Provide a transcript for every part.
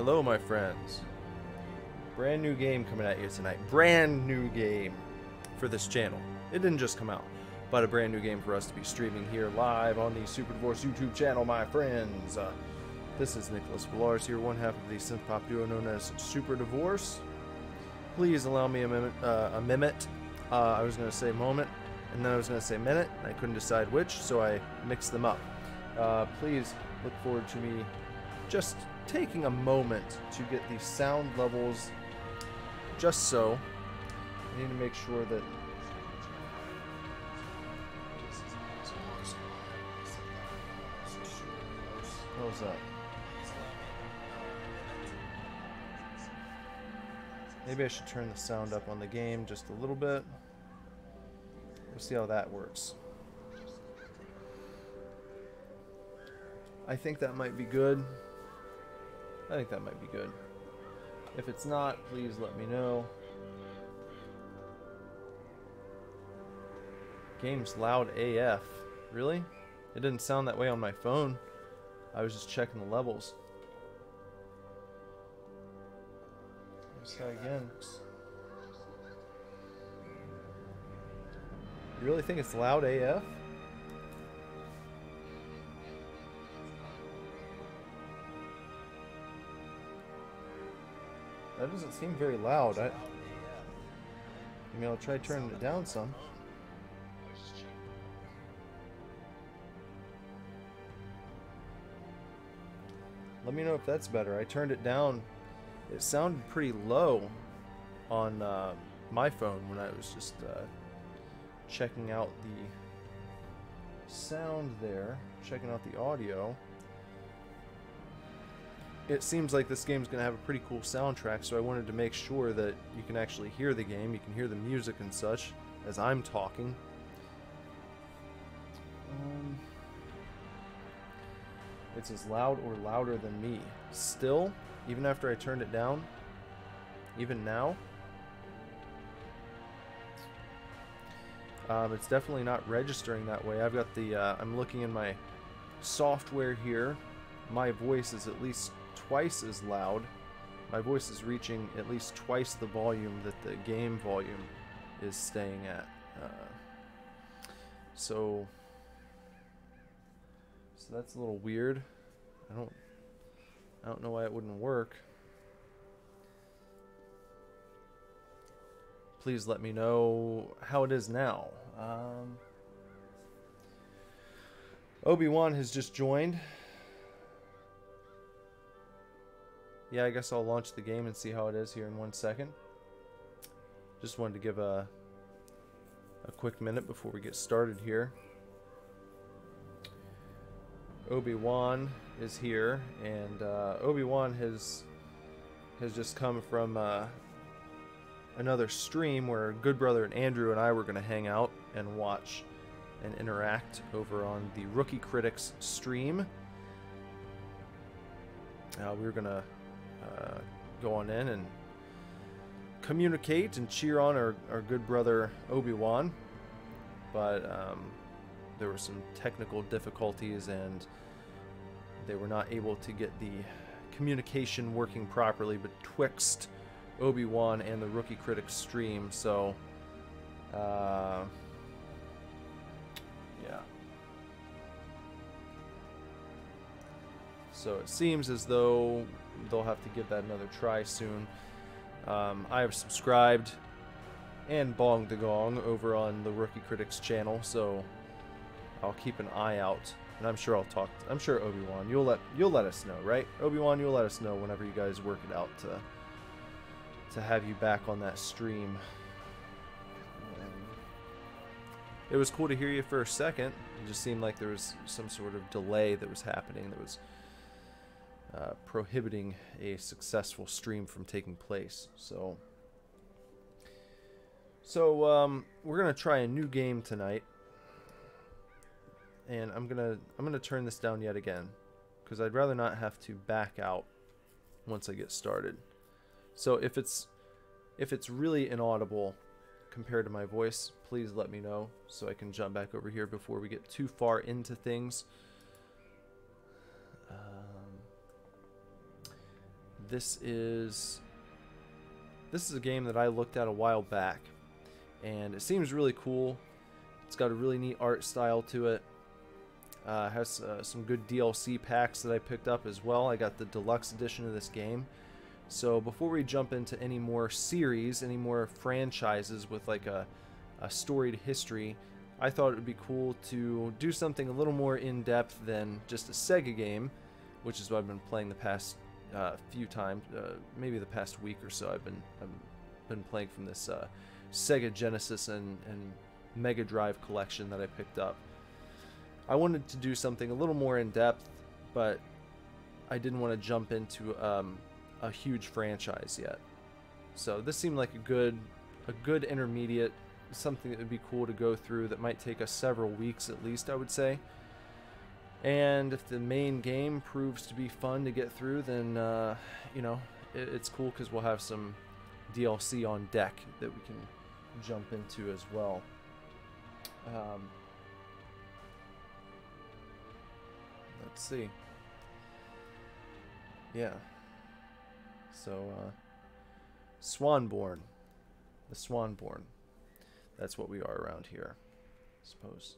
Hello, my friends. Brand new game coming at you tonight. Brand new game for this channel. It didn't just come out, but a brand new game for us to be streaming here live on the Superdivorce YouTube channel, my friends. This is Nicholas Villars here, one half of the synth-pop duo known as Superdivorce. Please allow me a minute. I was going to say moment, and then I was going to say minute, and I couldn't decide which, so I mixed them up. Please look forward to me just taking a moment to get the sound levels just so. I need to make sure that what was that? Maybe I should turn the sound up on the game just a little bit. We'll see how that works. I think that might be good. I think that might be good. If it's not, please let me know. Game's loud AF. Really? It didn't sound that way on my phone. I was just checking the levels. Let's try again. You really think it's loud AF? That doesn't seem very loud. I mean, I'll try turning it down some. Let me know if that's better. I turned it down. It sounded pretty low on my phone when I was just checking out the sound there, checking out the audio. It seems like this game's going to have a pretty cool soundtrack, so I wanted to make sure that you can actually hear the game, you can hear the music and such as I'm talking. It's as loud or louder than me. Still, even after I turned it down, even now, it's definitely not registering that way. I've got the, I'm looking in my software here. My voice is at least twice as loud. My voice is reaching at least twice the volume that the game volume is staying at. So that's a little weird. I don't know why it wouldn't work. Please let me know how it is now. Obi-Wan has just joined. Yeah, I guess I'll launch the game and see how it is here in 1 second. Just wanted to give a quick minute before we get started here. Obi-Wan is here, and Obi-Wan has just come from another stream where good brother Andrew and I were going to hang out and watch and interact over on the Rookie Critics stream. We were going to go on in and communicate and cheer on our good brother Obi-Wan, but there were some technical difficulties and they were not able to get the communication working properly betwixt Obi-Wan and the Rookie Critics stream, so yeah. So it seems as though they'll have to give that another try soon. I have subscribed and bonged the gong over on the Rookie Critics channel, so I'll keep an eye out, and I'm sure I'm sure Obi-Wan, you'll let us know, right? Obi-Wan, you'll let us know whenever you guys work it out to have you back on that stream. It was cool to hear you for a second. It just seemed like there was some sort of delay that was happening that was prohibiting a successful stream from taking place. So we're gonna try a new game tonight, and I'm gonna turn this down yet again because I'd rather not have to back out once I get started. So if it's really inaudible compared to my voice, please let me know so I can jump back over here before we get too far into things. This is a game that I looked at a while back, and it seems really cool. It's got a really neat art style to it. Has some good DLC packs that I picked up as well. I got the deluxe edition of this game. So before we jump into any more series, any more franchises with like a storied history, I thought it would be cool to do something a little more in-depth than just a Sega game, which is what I've been playing the past few times, maybe the past week or so. I've been playing from this Sega Genesis and Mega Drive collection that I picked up. I wanted to do something a little more in depth, but I didn't want to jump into a huge franchise yet. So this seemed like a good intermediate, something that would be cool to go through that might take us several weeks at least, I would say. And if the main game proves to be fun to get through, then you know, it's cool because we'll have some DLC on deck that we can jump into as well. Let's see. Yeah. So, Swanborn. The Swanborn. That's what we are around here, I suppose.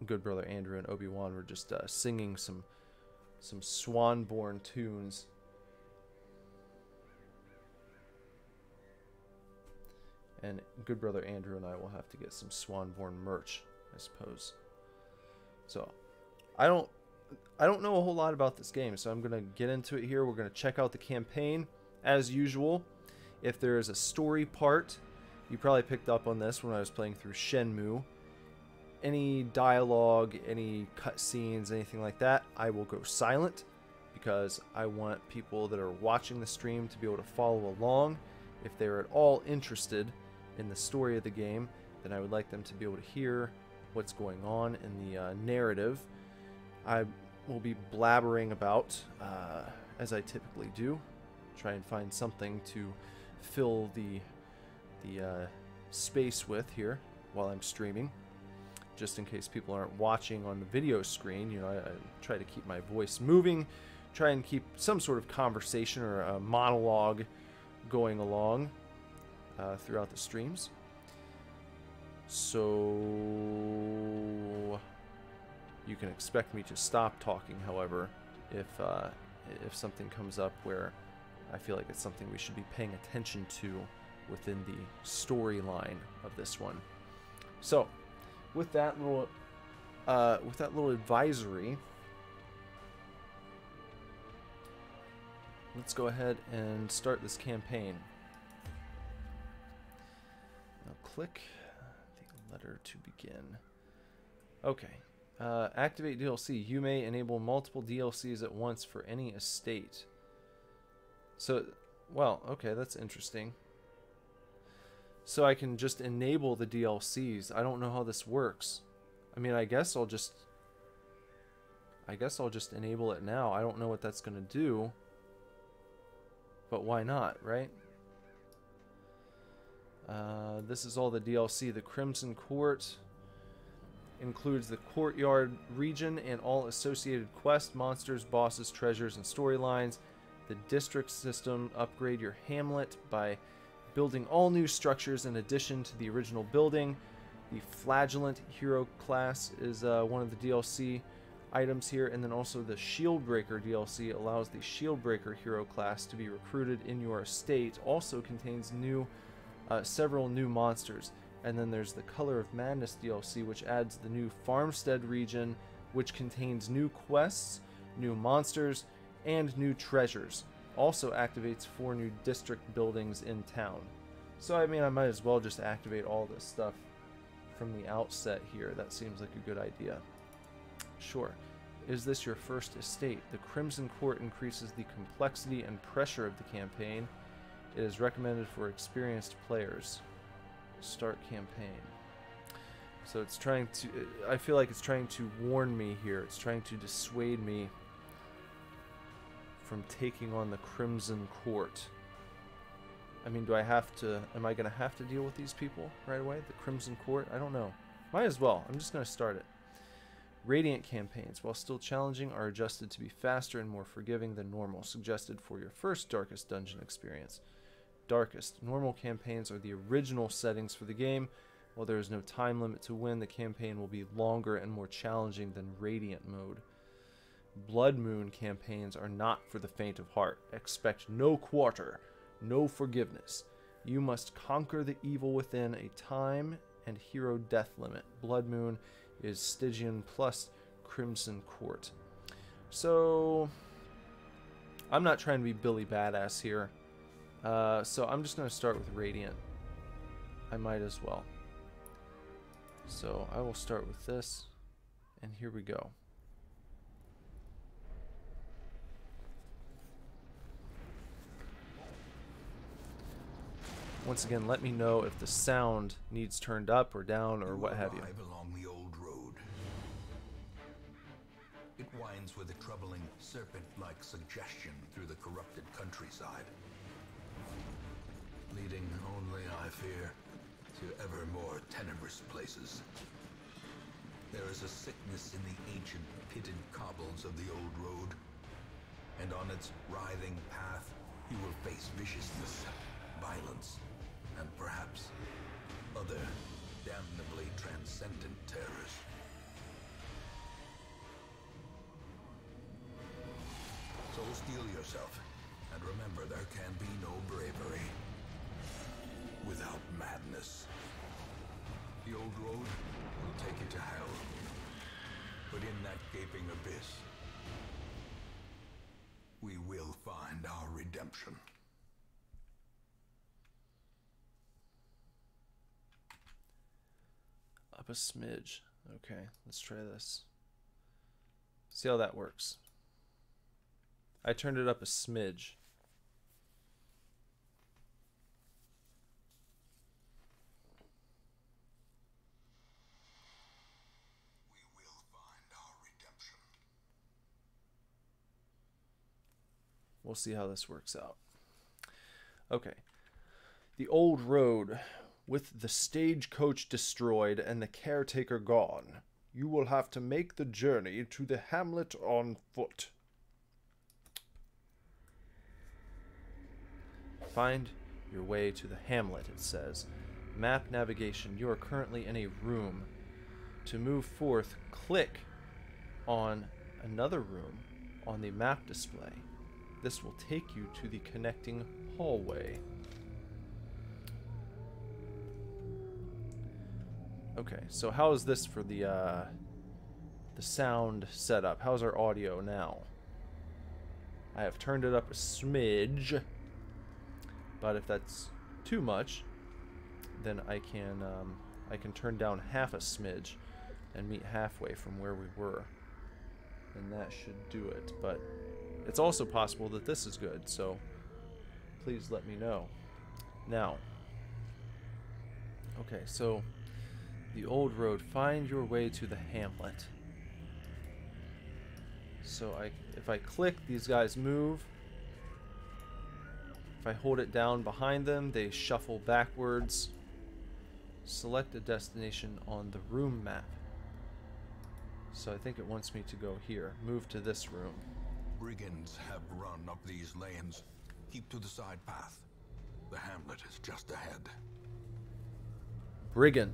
Good brother Andrew and Obi-Wan were just singing some Swanborn tunes. And good brother Andrew and I will have to get some Swanborn merch, I suppose. So, I don't know a whole lot about this game, so I'm going to get into it here. We're going to check out the campaign, as usual. If there is a story part, you probably picked up on this when I was playing through Shenmue. Any dialogue, any cutscenes, anything like that, I will go silent, because I want people that are watching the stream to be able to follow along. If they're at all interested in the story of the game, then I would like them to be able to hear what's going on in the narrative. I will be blabbering about, as I typically do. Try and find something to fill the space with here while I'm streaming. Just in case people aren't watching on the video screen, you know, I try to keep my voice moving, try and keep some sort of conversation or a monologue going along throughout the streams. So you can expect me to stop talking, however, if something comes up where I feel like it's something we should be paying attention to within the storyline of this one. So, with that little advisory, let's go ahead and start this campaign. Now click the letter to begin. Okay. Activate DLC. You may enable multiple DLCs at once for any estate. So, well, okay, that's interesting. So I can just enable the DLCs. I don't know how this works. I mean, I guess I'll just enable it now. I don't know what that's going to do. But why not, right? This is all the DLC. The Crimson Court includes the courtyard region and all associated quests, monsters, bosses, treasures, and storylines. The district system. Upgrade your hamlet by building all new structures in addition to the original building. The Flagellant hero class is one of the DLC items here, and then also the Shieldbreaker DLC allows the Shieldbreaker hero class to be recruited in your estate. Also contains several new monsters. And then there's the Color of Madness DLC, which adds the new Farmstead region, which contains new quests, new monsters, and new treasures. Also activates 4 new district buildings in town. So I mean, I might as well just activate all this stuff from the outset here. That seems like a good idea. Sure. Is this your first estate? The Crimson Court increases the complexity and pressure of the campaign. It is recommended for experienced players. Start campaign. So it's trying to, I feel like it's trying to warn me here. It's trying to dissuade me from taking on the Crimson Court. I mean, do I have to, am I going to have to deal with these people right away? The Crimson Court? I don't know. Might as well. I'm just going to start it. Radiant campaigns, while still challenging, are adjusted to be faster and more forgiving than normal, suggested for your first Darkest Dungeon experience. Darkest. Normal campaigns are the original settings for the game. While there is no time limit to win, the campaign will be longer and more challenging than Radiant mode. Blood Moon campaigns are not for the faint of heart. Expect no quarter, no forgiveness. You must conquer the evil within a time and hero death limit. Blood Moon is Stygian plus Crimson Court. So, I'm not trying to be Billy Badass here. So I'm just going to start with Radiant. I might as well. So I will start with this, and here we go. Once again, let me know if the sound needs turned up or down or what have you. Along the old road. It winds with a troubling serpent-like suggestion through the corrupted countryside, leading only, I fear, to ever more tenebrous places. There is a sickness in the ancient pitted cobbles of the old road, and on its writhing path you will face viciousness, violence, and perhaps other damnably transcendent terrors. So steel yourself, and remember there can be no bravery without madness. The old road will take you to hell, but in that gaping abyss, we will find our redemption. Up a smidge. Okay, let's try this. See how that works. I turned it up a smidge. We will find our redemption. We'll see how this works out. Okay. The old road. With the stagecoach destroyed and the caretaker gone, you will have to make the journey to the hamlet on foot. Find your way to the hamlet, it says. Map navigation. You are currently in a room. To move forth, click on another room on the map display. This will take you to the connecting hallway. Okay, so how is this for the sound setup? How's our audio now? I have turned it up a smidge, but if that's too much, then I can turn down half a smidge and meet halfway from where we were, and that should do it. But it's also possible that this is good, so please let me know. Now, okay, so the old road. Find your way to the hamlet. So if I click, these guys move. If I hold it down behind them, they shuffle backwards. Select a destination on the room map. So I think it wants me to go here. Move to this room. Brigands have run up these lanes. Keep to the side path. The hamlet is just ahead. Brigand.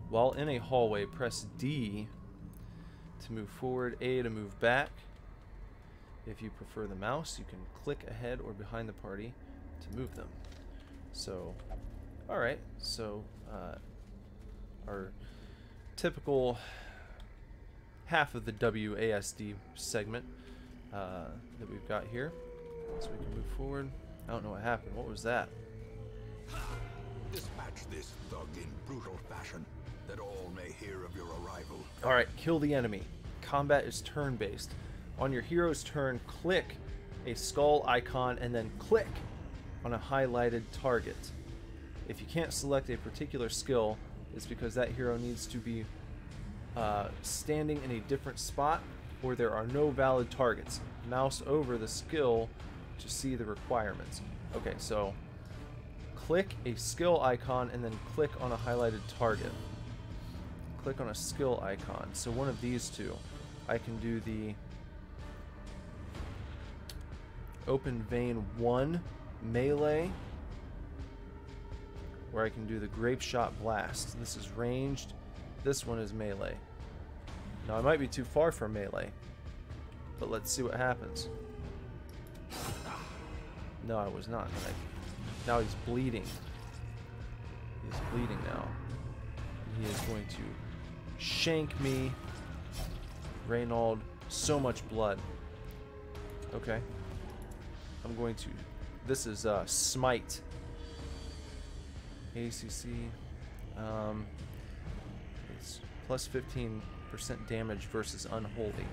While in a hallway, press D to move forward, A to move back. If you prefer the mouse, you can click ahead or behind the party to move them. So, alright, so our typical half of the WASD segment that we've got here. So we can move forward. I don't know what happened. What was that? Dispatch this thug in brutal fashion, that all may hear of your arrival. Alright, kill the enemy. Combat is turn-based. On your hero's turn, click a skull icon and then click on a highlighted target. If you can't select a particular skill, it's because that hero needs to be standing in a different spot or there are no valid targets. Mouse over the skill to see the requirements. Okay, so click a skill icon and then click on a highlighted target. Click on a skill icon. So one of these two. I can do the Open Vein 1 melee, or I can do the Grape Shot Blast. This is ranged. This one is melee. Now I might be too far for melee, but let's see what happens. No, I was not. Now he's bleeding. He's bleeding now. He is going to shank me. Reynald, so much blood. Okay. I'm going to... This is Smite. ACC. It's plus 15% damage versus Unholy.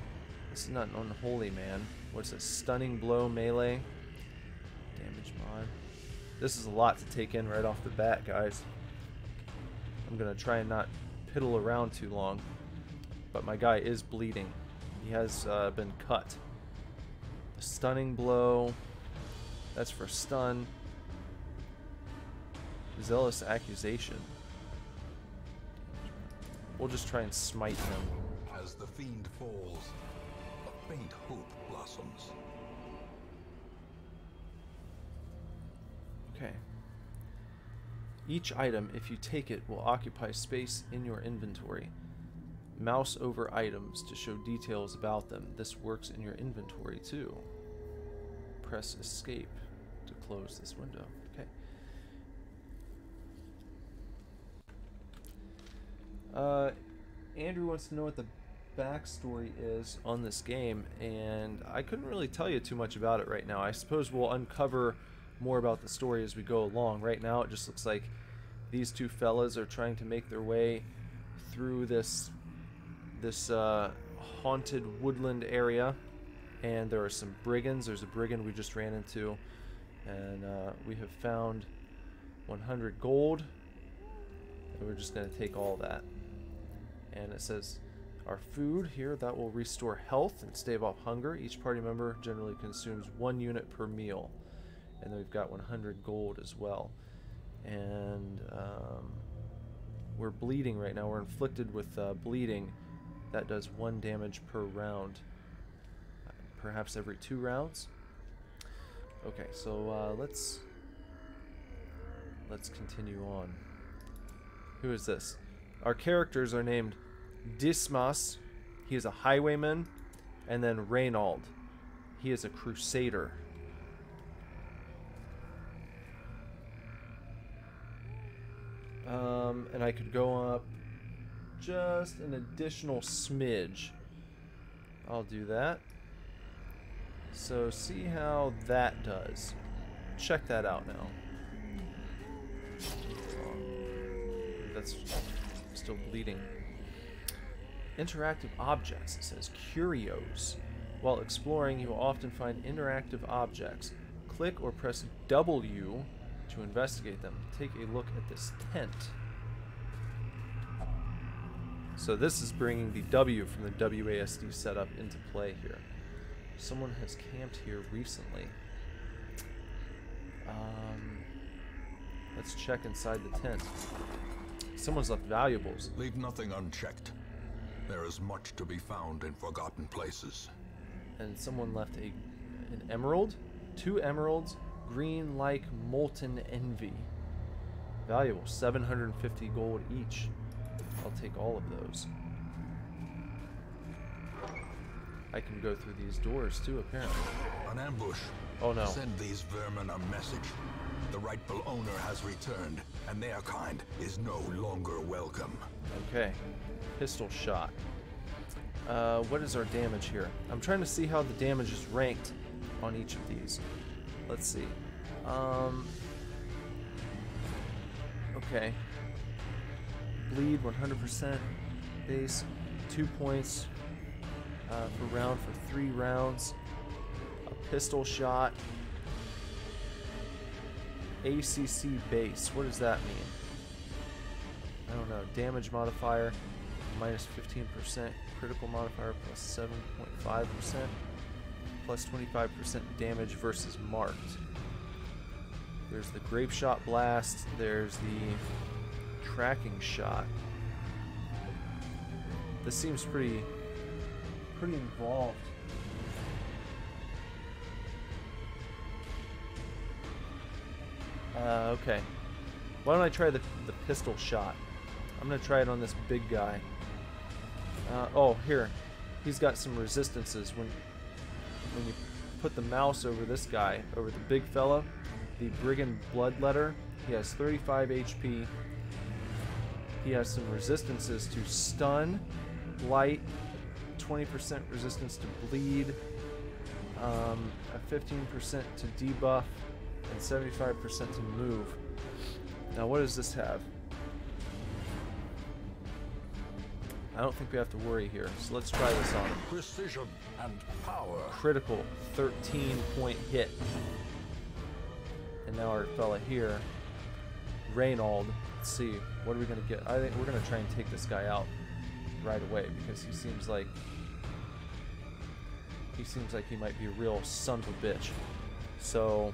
This is not an Unholy, man. What's a Stunning Blow melee? Damage mod. This is a lot to take in right off the bat, guys. I'm going to try and not piddle around too long. But my guy is bleeding. He has been cut. The Stunning Blow. That's for stun. Zealous Accusation. We'll just try and smite him. As the fiend falls, a faint hope blossoms. Okay. Each item, if you take it, will occupy space in your inventory. Mouse over items to show details about them. This works in your inventory too. Press escape to close this window. Okay. Andrew wants to know what the backstory is on this game, and I couldn't really tell you too much about it right now. I suppose we'll uncover more about the story as we go along. Right now it just looks like these two fellas are trying to make their way through this haunted woodland area, and there are some brigands. There's a brigand we just ran into, and we have found 100 gold, and we're just going to take all that. And it says our food here, that will restore health and stave off hunger. Each party member generally consumes 1 unit per meal. And then we've got 100 gold as well. And we're bleeding right now. We're inflicted with bleeding. That does 1 damage per round. Perhaps every 2 rounds. Okay, so let's continue on. Who is this? Our characters are named Dismas. He is a highwayman. And then Reynald. He is a crusader. And I could go up just an additional smidge. I'll do that. So see how that does. Check that out now. That's still bleeding. Interactive objects. It says curios. While exploring, you will often find interactive objects. Click or press W to investigate them. Take a look at this tent. So this is bringing the W from the WASD setup into play here. Someone has camped here recently. Let's check inside the tent. Someone's left valuables. Leave nothing unchecked. There is much to be found in forgotten places. And someone left an emerald, 2 emeralds, green like molten envy. Valuable, 750 gold each. I'll take all of those. I can go through these doors too, apparently. An ambush. Oh no. Send these vermin a message. The rightful owner has returned, and their kind is no longer welcome. Okay. Pistol shot. What is our damage here? I'm trying to see how the damage is ranked on each of these. Let's see. Okay. Bleed 100%. Base 2 points per round for 3 rounds. A pistol shot. ACC base. What does that mean? I don't know. Damage modifier minus 15%. Critical modifier plus 7.5%. Plus 25% damage versus marked. There's the grape shot blast. There's the tracking shot. This seems pretty involved. Okay. Why don't I try the pistol shot? I'm gonna try it on this big guy. Oh, here. He's got some resistances. When you put the mouse over this guy, over the big fella, the Brigand Bloodletter, he has 35 HP. He has some resistances to stun, blight, 20% resistance to bleed, a 15% to debuff, and 75% to move. Now, what does this have? I don't think we have to worry here, so let's try this on him. Precision and power. Critical, 13-point hit. And now our fella here, Reynald. Let's see, what are we gonna get? I think we're gonna try and take this guy out right away because he seems like he might be a real son of a bitch. So,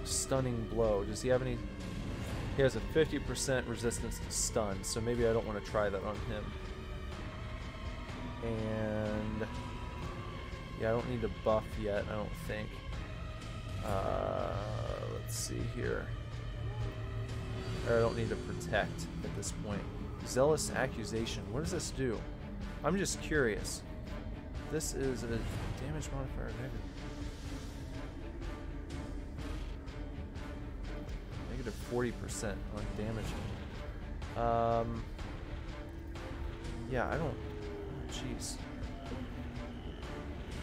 stunning blow. Does he have any? He has a 50% resistance to stun, so maybe I don't want to try that on him. And yeah, I don't need to buff yet, I don't think. Let's see here. Or I don't need to protect at this point. Zealous Accusation. What does this do? I'm just curious. This is a damage modifier negative. Negative 40% on damage. Yeah, I don't. Jeez.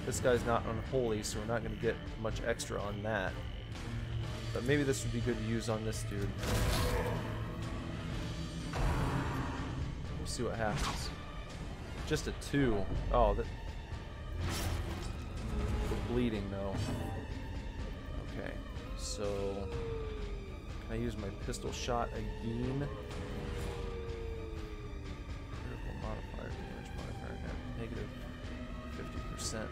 This guy's not unholy, so we're not going to get much extra on that. But maybe this would be good to use on this dude. We'll see what happens. Just a 2. Oh, that. We're bleeding though. Okay, so can I use my pistol shot again? Critical modifier, damage modifier, negative 50%.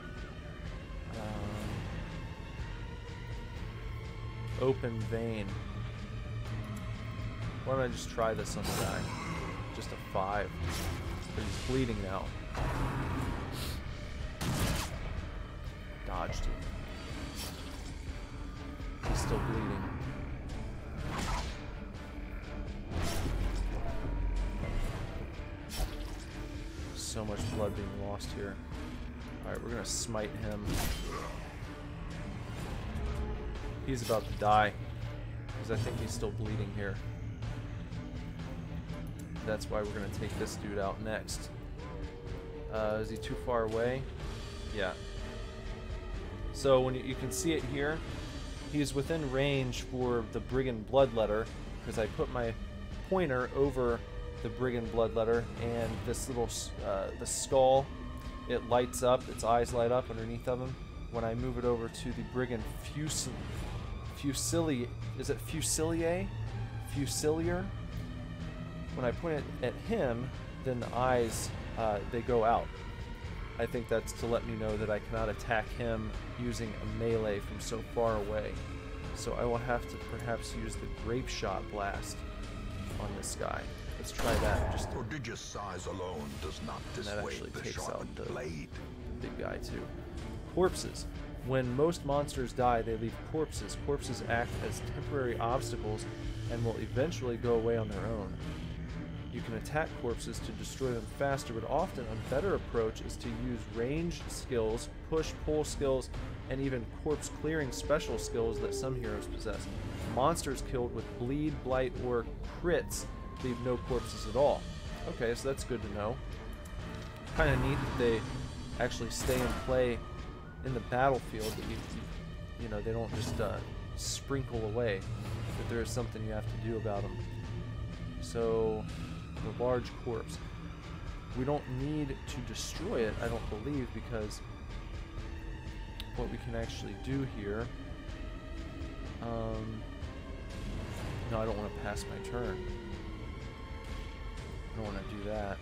Open vein. Why don't I just try this on the guy? Just a 5. But he's bleeding now. Dodged him. He's still bleeding. So much blood being lost here. Alright, we're gonna smite him. He's about to die, because I think he's still bleeding here. That's why we're going to take this dude out next. Is he too far away? Yeah. So when you can see it here, he's within range for the Brigand Bloodletter, because I put my pointer over the Brigand Bloodletter, and this little the skull, it lights up, its eyes light up underneath of him. When I move it over to the Brigand Fusilier, is it Fusilier? Fusilier? When I point it at him, then the eyes, they go out. I think that's to let me know that I cannot attack him using a melee from so far away. So I will have to perhaps use the Grape Shot Blast on this guy. Let's try that. Just prodigious size alone does not dissuade the sharpened blade. The big guy too. Corpses. When most monsters die, they leave corpses. Corpses act as temporary obstacles and will eventually go away on their own. You can attack corpses to destroy them faster, but often a better approach is to use ranged skills, push-pull skills, and even corpse-clearing special skills that some heroes possess. Monsters killed with bleed, blight, or crits leave no corpses at all. Okay, so that's good to know. Kind of neat that they actually stay in play in the battlefield, that you know, they don't just sprinkle away, that there is something you have to do about them. So, the large corpse. We don't need to destroy it, I don't believe, because what we can actually do here... no, I don't want to pass my turn. I don't want to do that.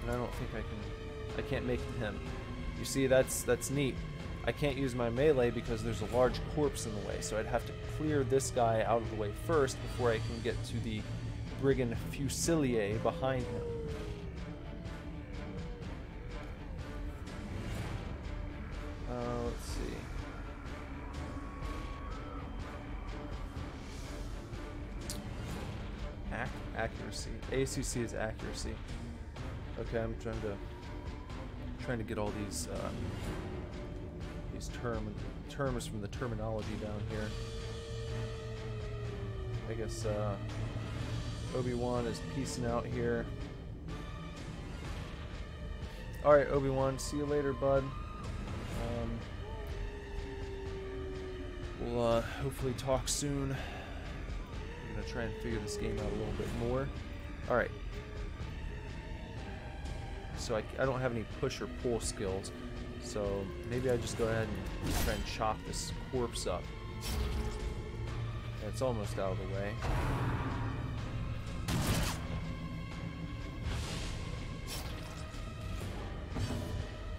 And I don't think I can't make it him. You see, that's neat. I can't use my melee because there's a large corpse in the way, so I'd have to clear this guy out of the way first before I can get to the brigand Fusilier behind him. Let's see. Accuracy. ACC is accuracy. Okay, I'm trying to get all these terms from the terminology down here. I guess Obi-Wan is peacing out here. Alright, Obi-Wan, see you later, bud. We'll hopefully talk soon. I'm going to try and figure this game out a little bit more. Alright. So I don't have any push or pull skills. So maybe I just go ahead and try and chop this corpse up. It's almost out of the way.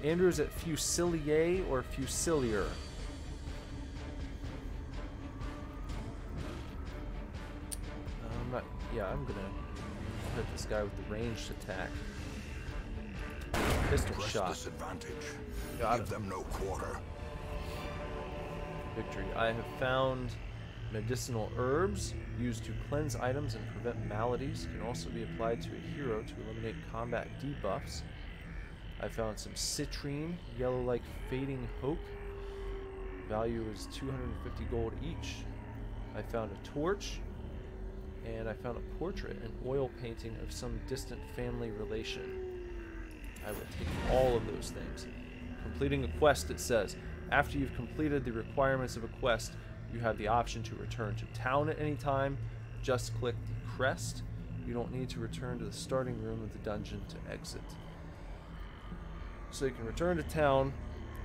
Andrew, is it Fusilier or Fusilier? I'm gonna hit this guy with the ranged attack. Pistol shot. Disadvantage. Got Give them no quarter. Victory. I have found medicinal herbs used to cleanse items and prevent maladies. Can also be applied to a hero to eliminate combat debuffs. I found some citrine, yellow like fading hope. Value is 250 gold each. I found a torch. And I found a portrait, an oil painting of some distant family relation. I will take all of those things. Completing a quest, it says. After you've completed the requirements of a quest, you have the option to return to town at any time. Just click the crest. You don't need to return to the starting room of the dungeon to exit. So you can return to town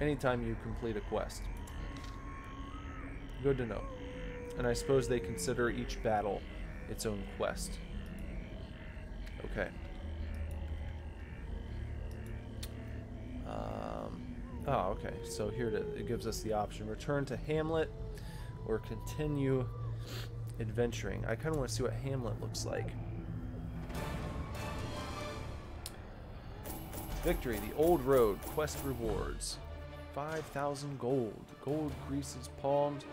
anytime you complete a quest. Good to know. And I suppose they consider each battle its own quest. Okay. Okay. So here it gives us the option: return to Hamlet or continue adventuring. I kind of want to see what Hamlet looks like. Victory, the old road, quest rewards. 5,000 gold. Gold greases palms.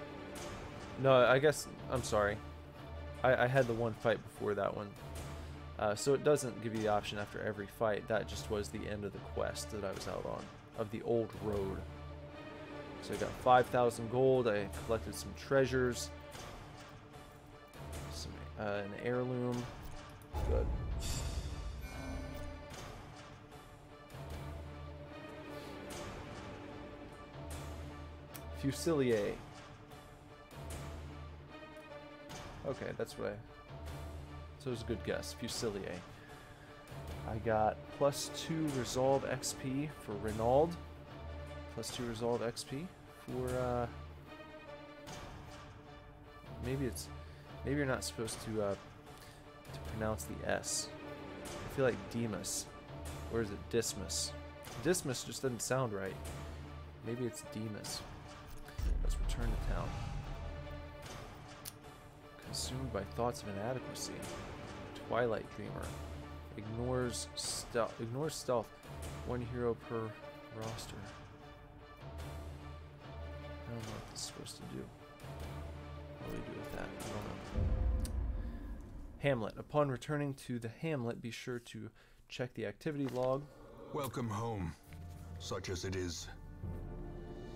No, I guess, I'm sorry. I had the one fight before that one. So it doesn't give you the option after every fight. That just was the end of the quest that I was out on, of the old road. So I got 5,000 gold. I collected some treasures. An heirloom. Good. Fusilier. Okay, that's what so it was a good guess. Fusilier. I got +2 Resolve XP for Reynald. +2 Resolve XP for maybe you're not supposed to pronounce the S. I feel like Demas. Or is it Dismas? Dismas just doesn't sound right. Maybe it's Demas. Let's return to town. Consumed by thoughts of inadequacy. Twilight Dreamer. Ignores stealth. 1 hero per roster. I don't know what this is supposed to do. What do we do with that? I don't know. Hamlet. Upon returning to the Hamlet, be sure to check the activity log. Welcome home, such as it is.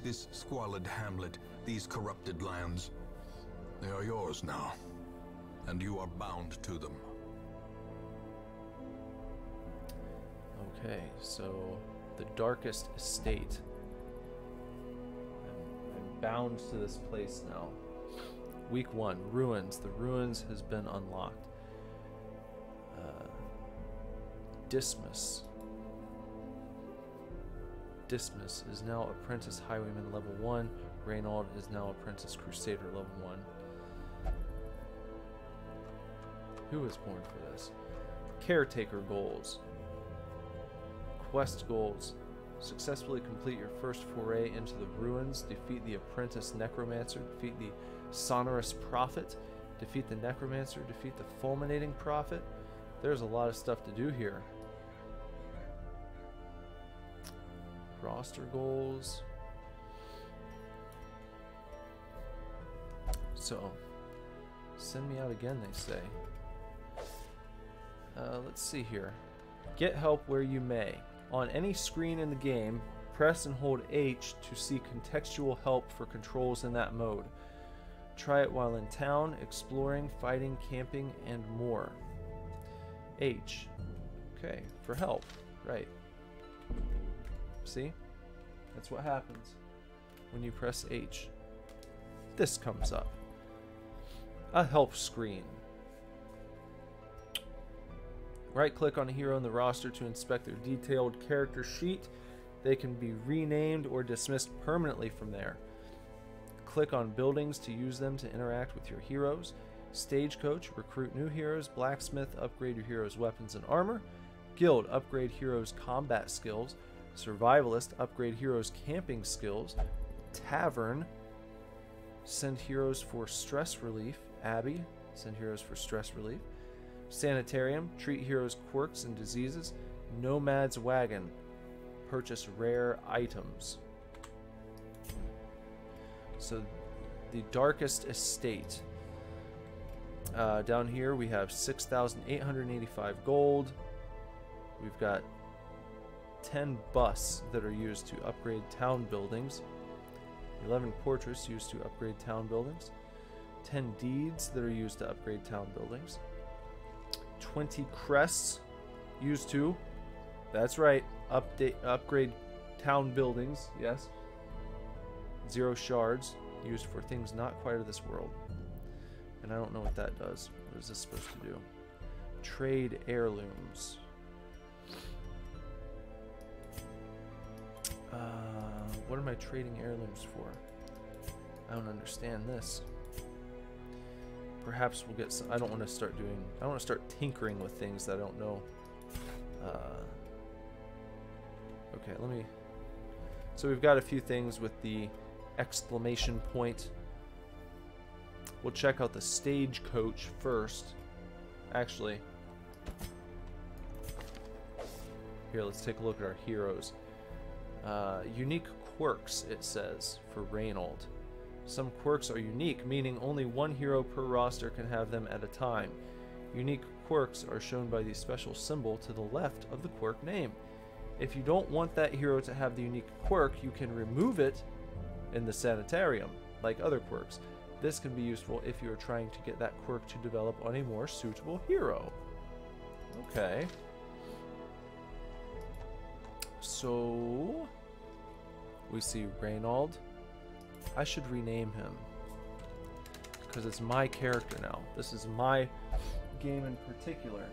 This squalid hamlet, these corrupted lands, they are yours now, and you are bound to them. Okay, so the darkest estate. I'm bound to this place now. Week 1, ruins. The ruins has been unlocked. Dismas. Dismas is now Apprentice Highwayman level 1. Reynald is now Apprentice Crusader level 1. Who was born for this? Caretaker goals. Quest goals. Successfully complete your first foray into the ruins. Defeat the Apprentice Necromancer. Defeat the Sonorous Prophet. Defeat the Necromancer. Defeat the Fulminating Prophet. There's a lot of stuff to do here. Roster goals. So, send me out again, they say. Let's see here. Get help where you may. On any screen in the game, press and hold H to see contextual help for controls in that mode. Try it while in town, exploring, fighting, camping, and more. H. Okay, for help. Right. See? That's what happens when you press H. This comes up. A help screen. Right-click on a hero in the roster to inspect their detailed character sheet. They can be renamed or dismissed permanently from there. Click on buildings to use them to interact with your heroes. Stagecoach, recruit new heroes. Blacksmith, upgrade your heroes' weapons and armor. Guild, upgrade heroes' combat skills. Survivalist, upgrade heroes' camping skills. Tavern, send heroes for stress relief. Abbey, send heroes for stress relief. Sanitarium, treat heroes' quirks and diseases. Nomad's wagon, purchase rare items. So, the Darkest Estate. Down here we have 6,885 gold. We've got 10 busts that are used to upgrade town buildings. 11 portraits used to upgrade town buildings. 10 deeds that are used to upgrade town buildings. 20 crests used to, that's right, upgrade town buildings, yes. 0 shards used for things not quite of this world. And I don't know what that does. What is this supposed to do? Trade heirlooms. What am I trading heirlooms for? I don't understand this. Perhaps we'll get some. I don't want to start doing. I don't want to start tinkering with things that I don't know. Okay, let me. So we've got a few things with the exclamation point. We'll check out the Stagecoach first. Actually, here, let's take a look at our heroes. Unique quirks, it says, for Reynald. Some quirks are unique, meaning only one hero per roster can have them at a time. Unique quirks are shown by the special symbol to the left of the quirk name. If you don't want that hero to have the unique quirk, you can remove it in the sanitarium, like other quirks. This can be useful if you are trying to get that quirk to develop on a more suitable hero. Okay. So, we see Reynald. I should rename him, because it's my character now. This is my game in particular.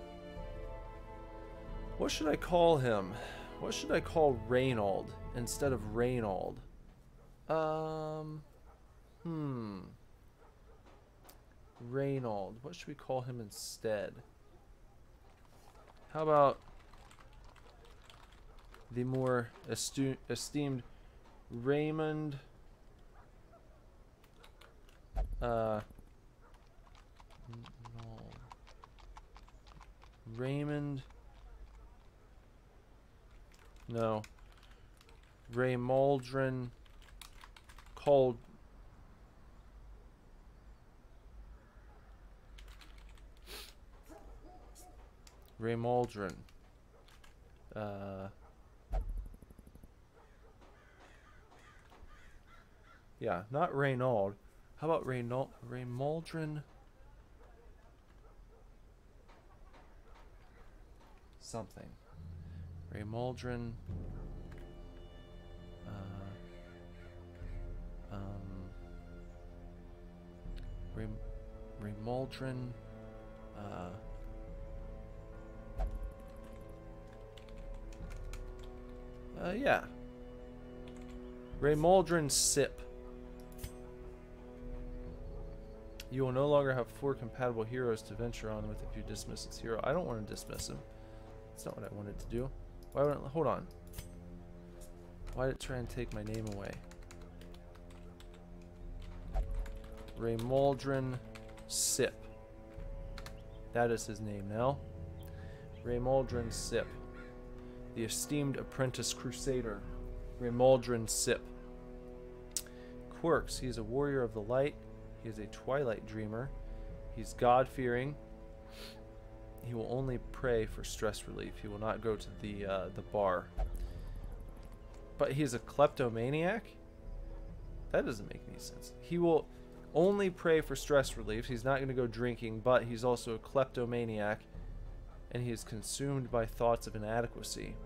What should I call him? What should I call Reynald instead of Reynald? Reynald. What should we call him instead? How about the more esteemed Raymond? Raymond. No. Raymaldrin called. Raymaldrin. Yeah, not Reynald. How about Raymaldrin? Something. Raymaldrin. Raymaldrin. Yeah. Raymaldrin Sip. You will no longer have 4 compatible heroes to venture on with if you dismiss this hero. I don't want to dismiss him. That's not what I wanted to do. Why wouldn't, hold on. Why did it try and take my name away? Raymaldrin Sip. That is his name now. Reynald Sip. The esteemed apprentice crusader. Reynald Sip. Quirks. He is a warrior of the light. He is a twilight dreamer. He's God-fearing. He will only pray for stress relief. He will not go to the bar. But he is a kleptomaniac? That doesn't make any sense. He will only pray for stress relief. He's not going to go drinking, but he's also a kleptomaniac, and he is consumed by thoughts of inadequacy.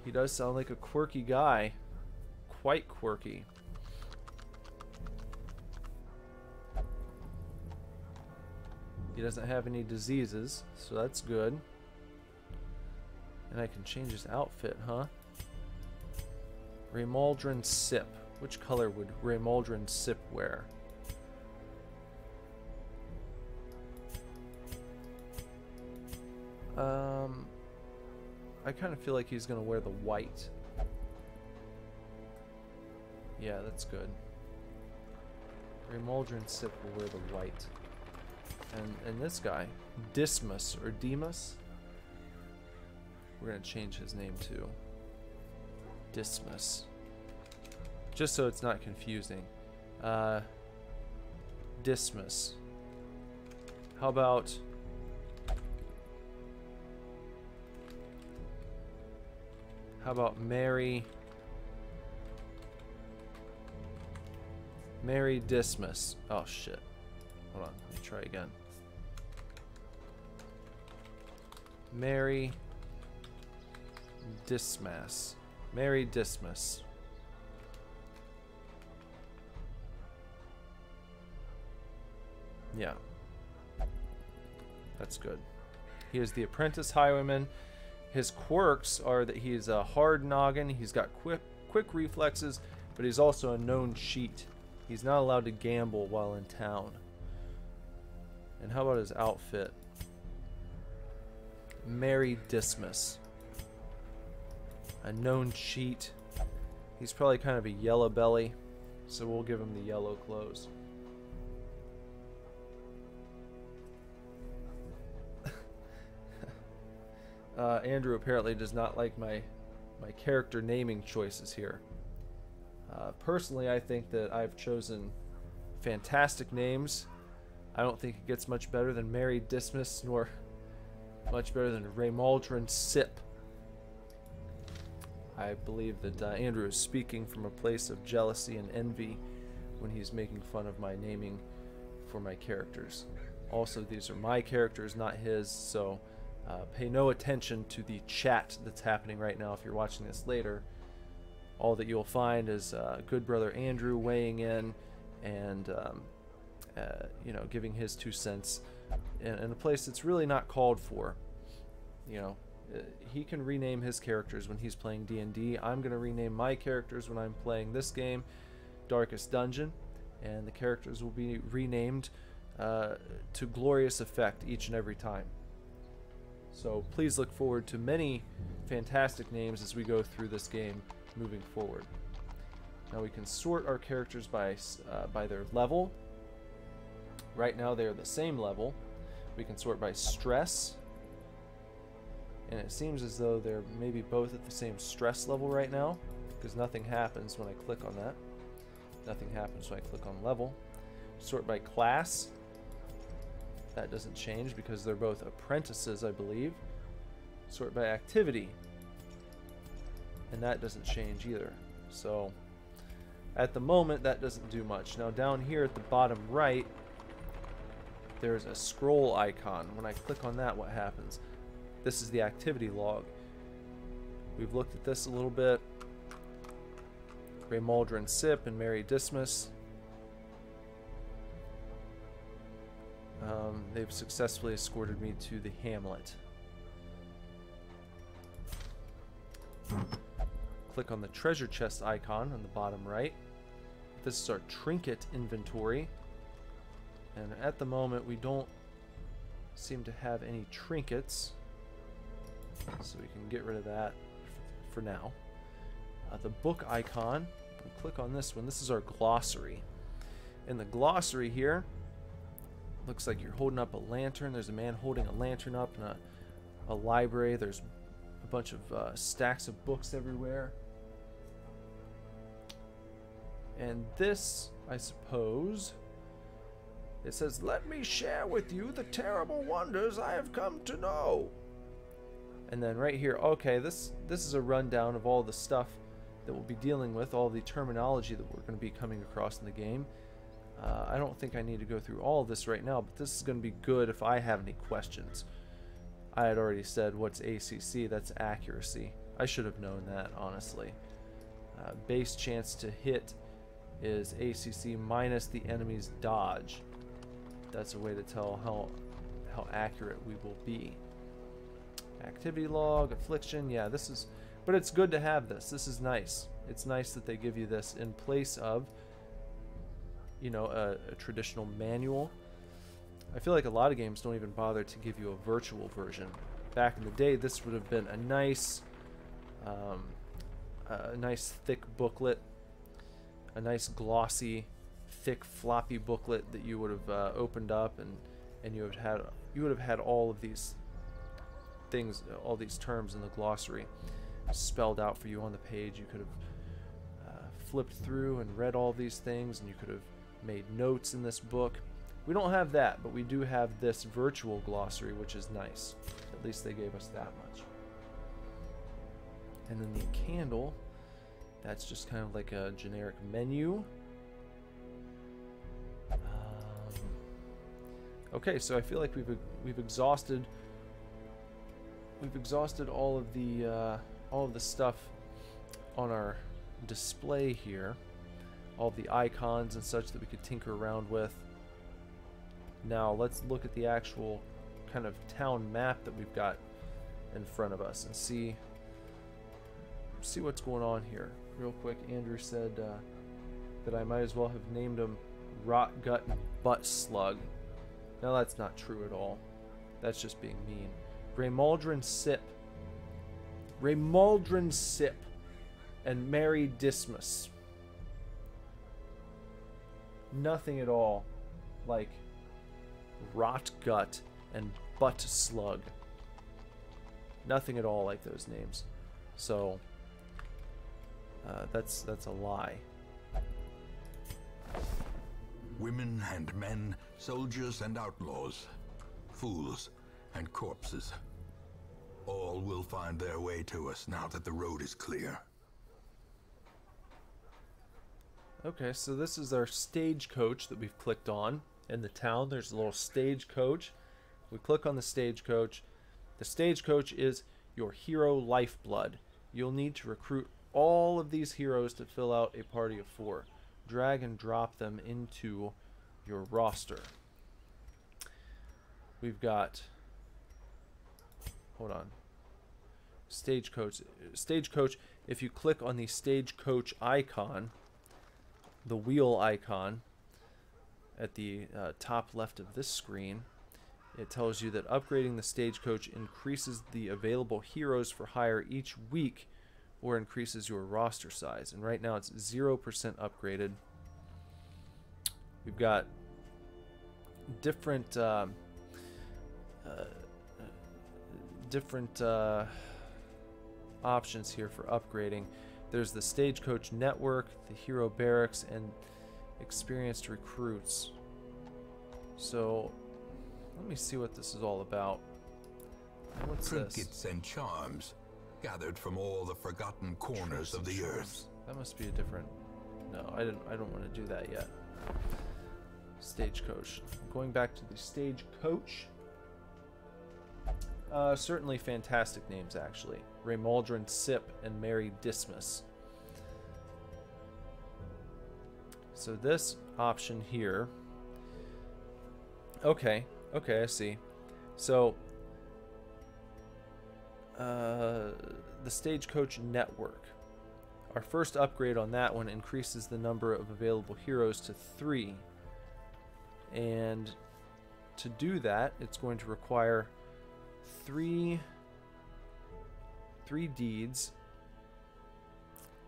He does sound like a quirky guy. Quite quirky. He doesn't have any diseases, so that's good. And I can change his outfit, huh? Reynald Sip. Which color would Reynald Sip wear? I kind of feel like he's going to wear the white. Yeah, that's good. Reynald Sip will wear the white. And this guy, Dismas or Demas, we're going to change his name to Dismas. Just so it's not confusing. Dismas. How about Mary Dismas? Oh shit. Hold on, let me try again. Mary Dismas. Mary Dismas. Yeah. That's good. He is the apprentice highwayman. His quirks are that he's a hard noggin, he's got quick reflexes, but he's also a known cheat. He's not allowed to gamble while in town. And how about his outfit? Mary Dismas. A known cheat. He's probably kind of a yellow belly, so we'll give him the yellow clothes. Andrew apparently does not like my character naming choices here. Personally, I think that I've chosen fantastic names. I don't think it gets much better than Mary Dismas, nor much better than Reynald Sip. I believe that Andrew is speaking from a place of jealousy and envy when he's making fun of my naming for my characters. Also, these are my characters, not his, so pay no attention to the chat that's happening right now if you're watching this later. All that you'll find is good brother Andrew weighing in and you know, giving his 2 cents in a place that's really not called for. You know, he can rename his characters when he's playing D&D. I'm going to rename my characters when I'm playing this game, Darkest Dungeon, and the characters will be renamed to glorious effect each and every time. So please look forward to many fantastic names as we go through this game moving forward. Now we can sort our characters by their level. Right now they are the same level. We can sort by stress. And it seems as though they're maybe both at the same stress level right now, because nothing happens when I click on that. Nothing happens when I click on level. Sort by class. That doesn't change because they're both apprentices, I believe. Sort by activity. And that doesn't change either. So at the moment that doesn't do much. Now down here at the bottom right there's a scroll icon. When I click on that, what happens? This is the activity log. We've looked at this a little bit. Reynald Sip and Mary Dismas. They've successfully escorted me to the hamlet. Click on the treasure chest icon on the bottom right. This is our trinket inventory. And at the moment we don't seem to have any trinkets. So we can get rid of that for now. The book icon, we'll click on this one. This is our glossary. In the glossary here, Looks like you're holding up a lantern. There's a man holding a lantern up in a library. There's a bunch of stacks of books everywhere. And this, I suppose, it says, "Let me share with you the terrible wonders I have come to know." And then right here, okay, this is a rundown of all the stuff that we'll be dealing with, all the terminology that we're going to be coming across in the game. I don't think I need to go through all of this right now, but this is going to be good if I have any questions. I had already said, what's ACC? That's accuracy. I should have known that, honestly. Base chance to hit is ACC minus the enemy's dodge. That's a way to tell how accurate we will be. Activity log, affliction, yeah, this is... But it's good to have this. This is nice. It's nice that they give you this in place of, you know, a traditional manual. I feel like a lot of games don't even bother to give you a virtual version. Back in the day, this would have been a nice thick booklet, a nice glossy, thick floppy booklet that you would have opened up, and you would have had all of these things, all these terms in the glossary spelled out for you on the page. You could have flipped through and read all these things, and you could have made notes in this book. We don't have that, but we do have this virtual glossary, which is nice. At least they gave us that much. And then the candle, that's just kind of like a generic menu. Okay, so I feel like we've exhausted all of the stuff on our display here, all of the icons and such that we could tinker around with. Now let's look at the actual kind of town map that we've got in front of us and see what's going on here. Real quick, Andrew said that I might as well have named him Rot Gut Butt Slug. Now that's not true at all. That's just being mean. Reynald Sip. Reynald Sip and Mary Dismas. Nothing at all like Rot Gut and Butt Slug. Nothing at all like those names. So that's a lie. Women and men, soldiers and outlaws, fools and corpses. All will find their way to us now that the road is clear. Okay, so this is our stagecoach that we've clicked on. In the town, there's a little stagecoach. We click on the stagecoach. The stagecoach is your hero lifeblood. You'll need to recruit all of these heroes to fill out a party of 4. Drag and drop them into your roster. We've got... Hold on. Stagecoach. Stagecoach, if you click on the stagecoach icon, the wheel icon at the top left of this screen, it tells you that upgrading the stagecoach increases the available heroes for hire each week or increases your roster size. And right now it's 0% upgraded. We've got different options here for upgrading. There's the Stagecoach Network, the Hero Barracks, and Experienced Recruits. So let me see what this is all about. What's this? Trinkets and charms gathered from all the forgotten corners of the earth. That must be a different... No, I don't want to do that yet. Stagecoach. Going back to the Stagecoach. Certainly fantastic names, actually. Reynald Sip and Mary Dismas. So this option here... Okay, I see. So, the Stagecoach Network. Our first upgrade on that one increases the number of available heroes to 3. And to do that, it's going to require 3 deeds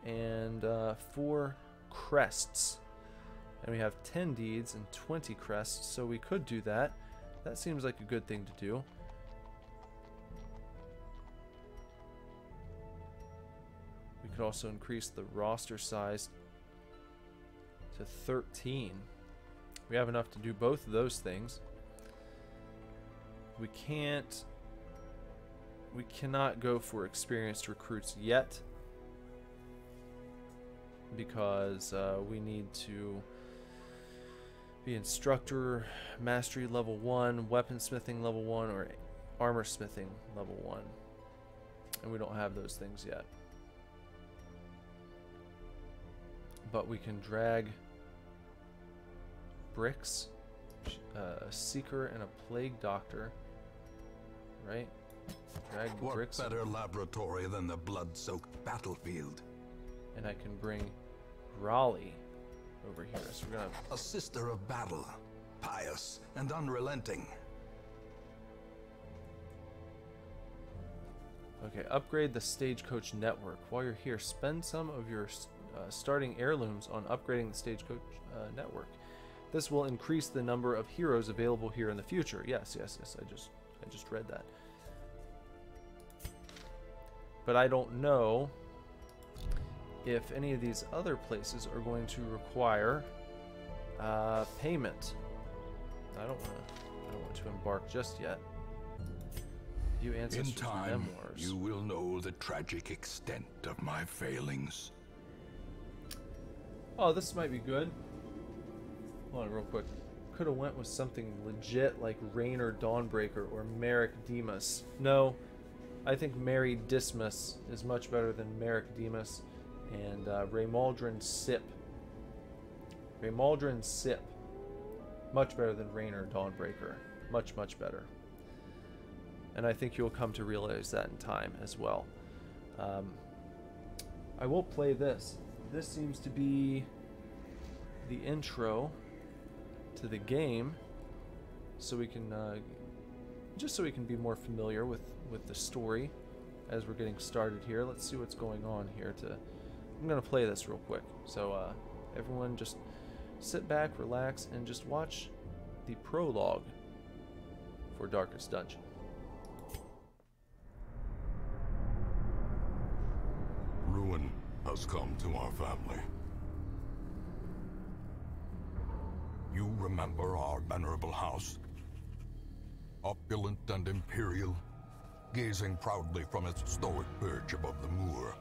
and 4 crests. And we have 10 deeds and 20 crests, so we could do that. That seems like a good thing to do. We could also increase the roster size to 13. We have enough to do both of those things. We cannot go for experienced recruits yet because we need to be instructor mastery level 1, weaponsmithing level 1, or armor smithing level 1, and we don't have those things yet. But we can drag bricks, a seeker, and a plague doctor, right? Drag What bricks. better laboratory than the blood-soaked battlefield? And I can bring Raleigh over here. So we're gonna A sister of battle, pious and unrelenting. Okay, upgrade the Stagecoach network. While you're here, spend some of your starting heirlooms on upgrading the Stagecoach network. This will increase the number of heroes available here in the future. Yes, yes, yes. I just read that. But I don't know if any of these other places are going to require payment. I don't want to embark just yet. You ancestors' In time, memoirs. you will know the tragic extent of my failings. Oh, this might be good. Hold on real quick. Could have went with something legit like Reynald Dawnbreaker or Merrick Demas. No, I think Mary Dismas is much better than Merrick Demas. And Raymaldrin Sip. Raymaldrin Sip. Much better than Reynald Dawnbreaker. Much, much better. And I think you'll come to realize that in time as well. I will play this. This seems to be the intro to the game, so we can just so we can be more familiar with the story as we're getting started here. Let's see what's going on here. I'm gonna play this real quick, so everyone just sit back, relax, and just watch the prologue for Darkest Dungeon. Ruin has come to our family. You remember our venerable house? Opulent and imperial, gazing proudly from its stoic perch above the moor.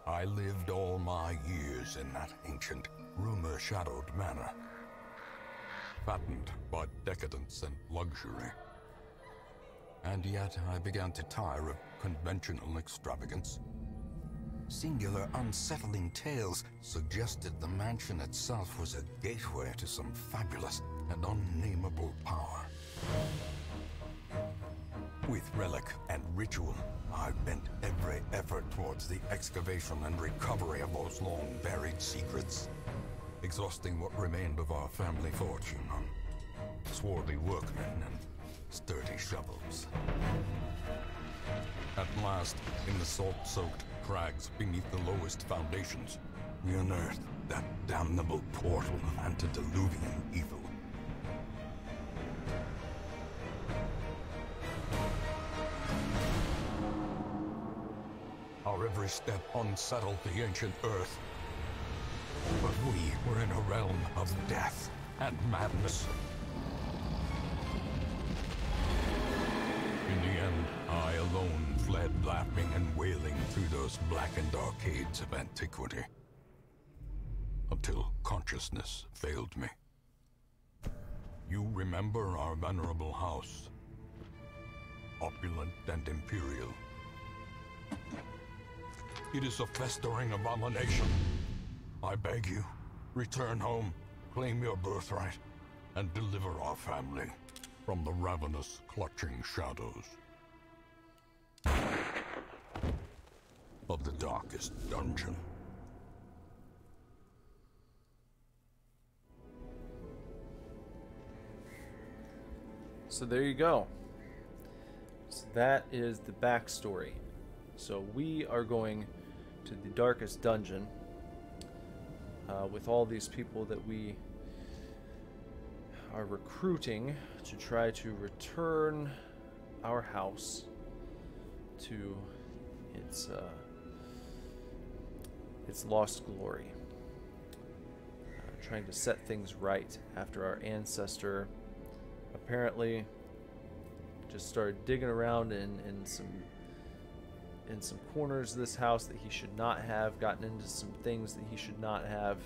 I lived all my years in that ancient, rumor-shadowed manor, fattened by decadence and luxury. And yet I began to tire of conventional extravagance. Singular, unsettling tales suggested the mansion itself was a gateway to some fabulous and unnameable power. With relic and ritual, I bent every effort towards the excavation and recovery of those long-buried secrets, exhausting what remained of our family fortune on swarthy workmen and sturdy shovels. At last, in the salt-soaked crags beneath the lowest foundations, we unearthed that damnable portal antediluvian evil. Our every step unsettled the ancient earth. But we were in a realm of death and madness. In the end, I alone fled laughing and wailing through those blackened arcades of antiquity, until consciousness failed me. You remember our venerable house, opulent and imperial. It is a festering abomination. I beg you, return home, claim your birthright, and deliver our family from the ravenous, clutching shadows of the darkest dungeon. So there you go. So that is the backstory. So we are going to the Darkest Dungeon. with all these people that we are recruiting to try to return our house to its lost glory. Trying to set things right after our ancestor apparently just started digging around in some corners of this house that he should not have, gotten into some things that he should not have,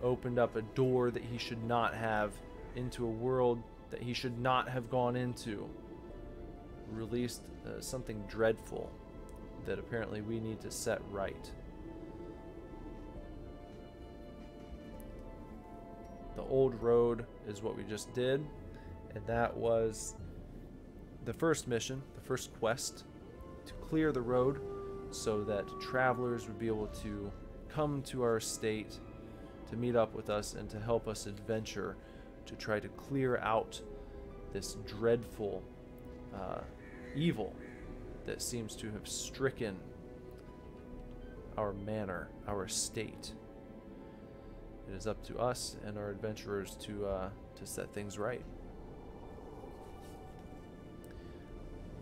opened up a door that he should not have, into a world that he should not have gone into, released something dreadful that apparently we need to set right. The old road is what we just did, and that was the first mission, the first quest, to clear the road so that travelers would be able to come to our estate to meet up with us and to help us adventure to try to clear out this dreadful evil that seems to have stricken our manor, our estate. It is up to us and our adventurers to set things right.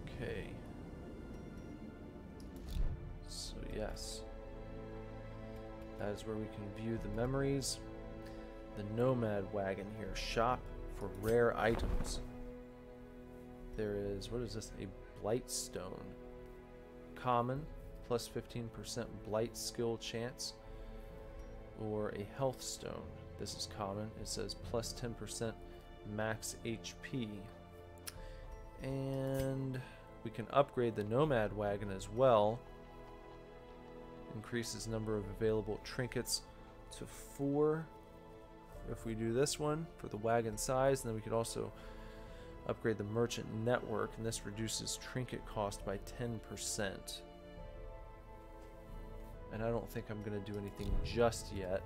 Okay. So yes, that is where we can view the memories. The nomad wagon here. Shop for rare items. There is, what is this? A blight stone. Common, plus 15% blight skill chance. Or a health stone. This is common. It says plus 10% max HP. And we can upgrade the nomad wagon as well. Increases number of available trinkets to 4 if we do this one for the wagon size. And then we could also upgrade the merchant network, and this reduces trinket cost by 10%. And I don't think I'm going to do anything just yet.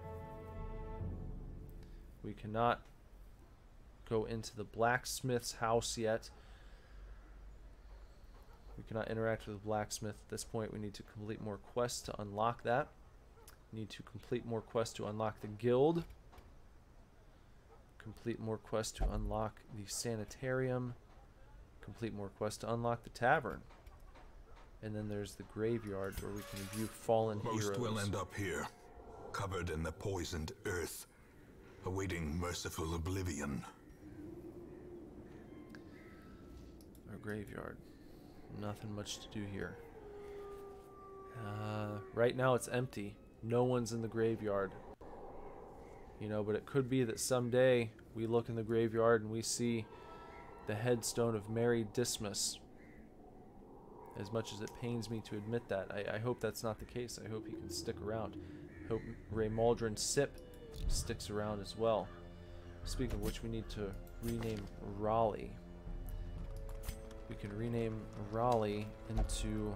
We cannot go into the blacksmith's house yet. We cannot interact with the blacksmith at this point. We need to complete more quests to unlock that. We need to complete more quests to unlock the guild. Complete more quests to unlock the sanitarium. Complete more quests to unlock the tavern. And then there's the graveyard where we can view fallen heroes. Most will end up here, covered in the poisoned earth, awaiting merciful oblivion. Our graveyard. Nothing much to do here. Right now it's empty. No one's in the graveyard. You know, but it could be that someday we look in the graveyard and we see the headstone of Mary Dismas. As much as it pains me to admit that, I hope that's not the case. I hope he can stick around. I hope Reynald Sip sticks around as well. Speaking of which, we need to rename Raleigh. We can rename Raleigh into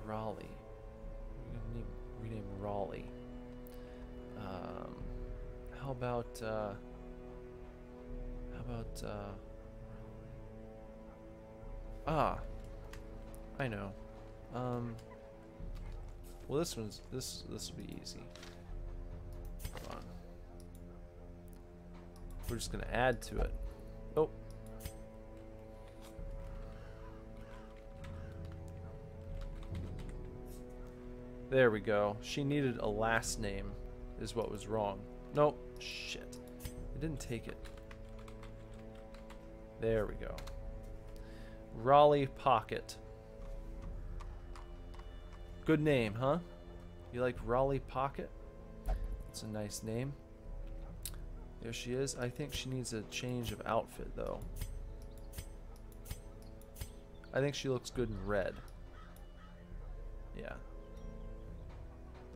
Raleigh. We can rename Raleigh. How about I know. Well, this will be easy. Hold on. We're just gonna add to it. Oh. There we go. She needed a last name, is what was wrong. Nope. Shit. I didn't take it. There we go. Raleigh Pocket. Good name, huh? You like Raleigh Pocket? It's a nice name. There she is. I think she needs a change of outfit, though. I think she looks good in red. Yeah.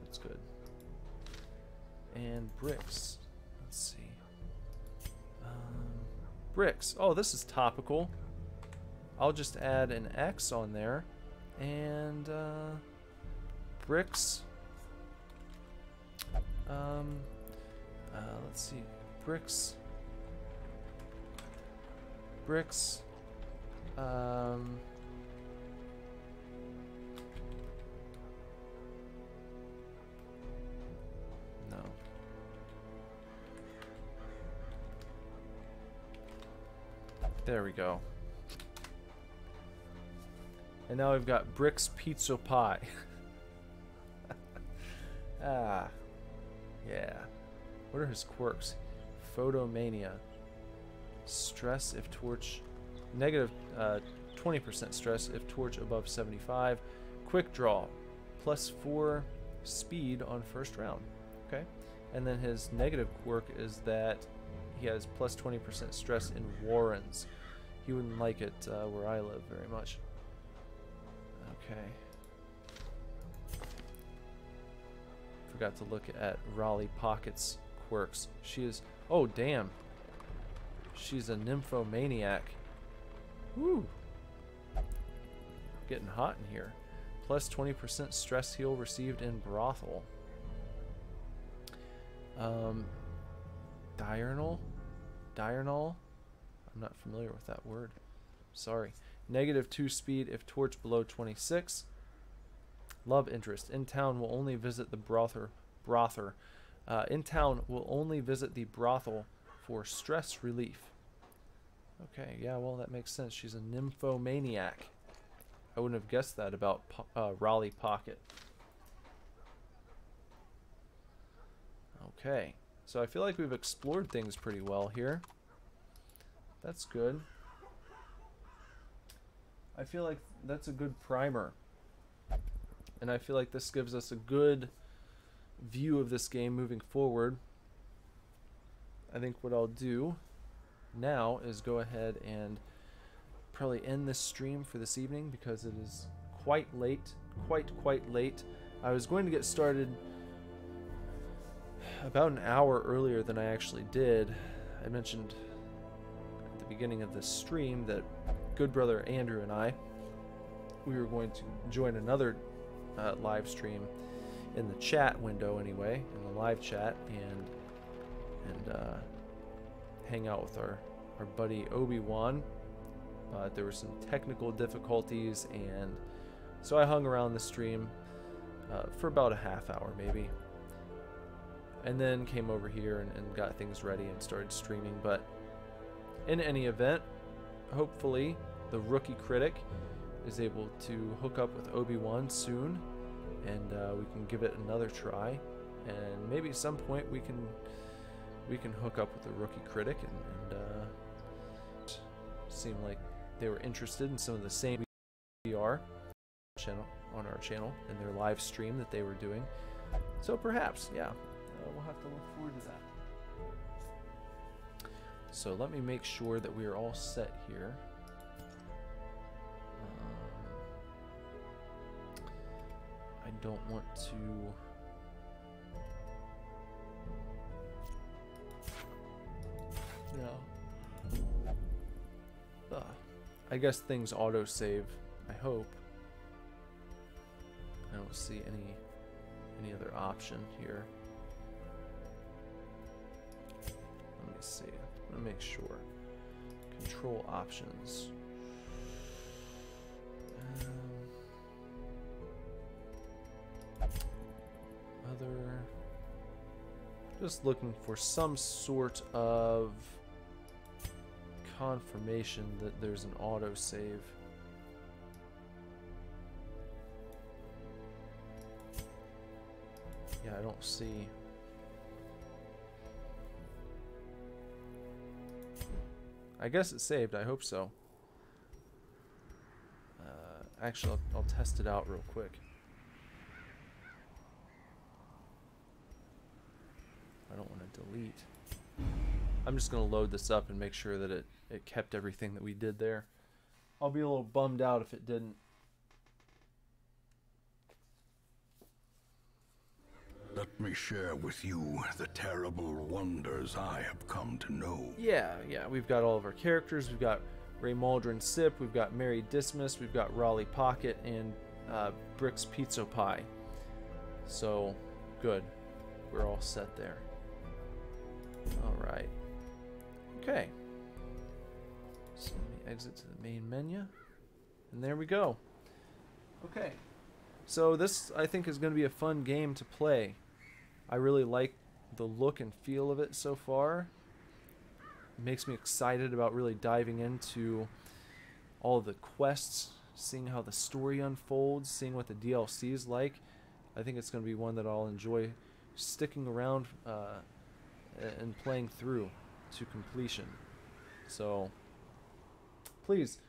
That's good. And bricks. Let's see. Bricks. Oh, this is topical. I'll just add an X on there. And, bricks. Let's see. Bricks. Bricks. There we go. And now we've got Bricks Pizza Pie. Ah. Yeah. What are his quirks? Photomania. Stress if torch... Negative 20% stress if torch above 75. Quick draw. +4 speed on first round. Okay. And then his negative quirk is that he has +20% stress in warrens. He wouldn't like it where I live very much. Okay. Forgot to look at Raleigh Pocket's quirks. She is... Oh, damn. She's a nymphomaniac. Woo. Getting hot in here. +20% stress heal received in brothel. Diurnal? Diurnal? I'm not familiar with that word. Sorry. -2 speed if torch below 26. Love interest. In town will only visit the brother. In town will only visit the brothel for stress relief. Okay, yeah, well that makes sense. She's a nymphomaniac. I wouldn't have guessed that about Raleigh Pocket. Okay, so I feel like we've explored things pretty well here. That's good. I feel like that's a good primer. And I feel like this gives us a good view of this game moving forward. I think what I'll do now is go ahead and probably end this stream for this evening because it is quite late. Quite late. I was going to get started about an hour earlier than I actually did. I mentioned at the beginning of this stream that good brother Andrew and we were going to join another live stream in the chat window anyway, in the live chat, and hang out with our buddy Obi-Wan. There were some technical difficulties, and so I hung around the stream for about a half hour maybe, and then came over here and got things ready and started streaming. But in any event, hopefully the rookie critic is able to hook up with Obi-Wan soon, and we can give it another try, and maybe at some point we can hook up with the rookie critic and seem like they were interested in some of the same we are on our channel and their live stream that they were doing. So perhaps, yeah, we'll have to look forward to that. So let me make sure that we are all set here. I don't want to... No. I guess things auto-save, I hope. I don't see any other option here. Let me see. I'm gonna make sure. Control options. Other. Just looking for some sort of confirmation that there's an autosave. Yeah, I don't see. I guess it saved. I hope so. Actually, I'll test it out real quick. I don't want to delete. I'm just going to load this up and make sure that it kept everything that we did there. I'll be a little bummed out if it didn't. Let me share with you the terrible wonders I have come to know. Yeah, we've got all of our characters. We've got Reynald Sip, we've got Mary Dismas, we've got Raleigh Pocket, and Bricks Pizza Pie. So, good. We're all set there. Alright. Okay. So let me exit to the main menu. And there we go. Okay. So this, I think, is going to be a fun game to play. I really like the look and feel of it so far. makes me excited about really diving into all of the quests, seeing how the story unfolds, seeing what the DLC is like. I think it's going to be one that I'll enjoy sticking around and playing through to completion. So please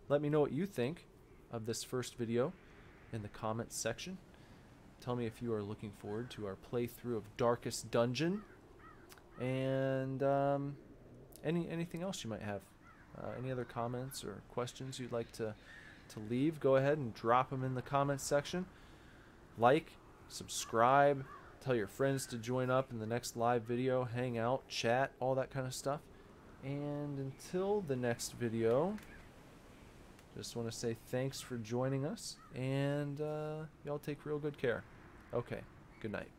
let me know what you think of this first video in the comments section. Tell me if you are looking forward to our playthrough of Darkest Dungeon, and anything else you might have. Any other comments or questions you'd like to leave, go ahead and drop them in the comments section. Like, subscribe, tell your friends to join up in the next live video, hang out, chat, all that kind of stuff. And until the next video, just want to say thanks for joining us, and y'all take real good care. Okay, good night.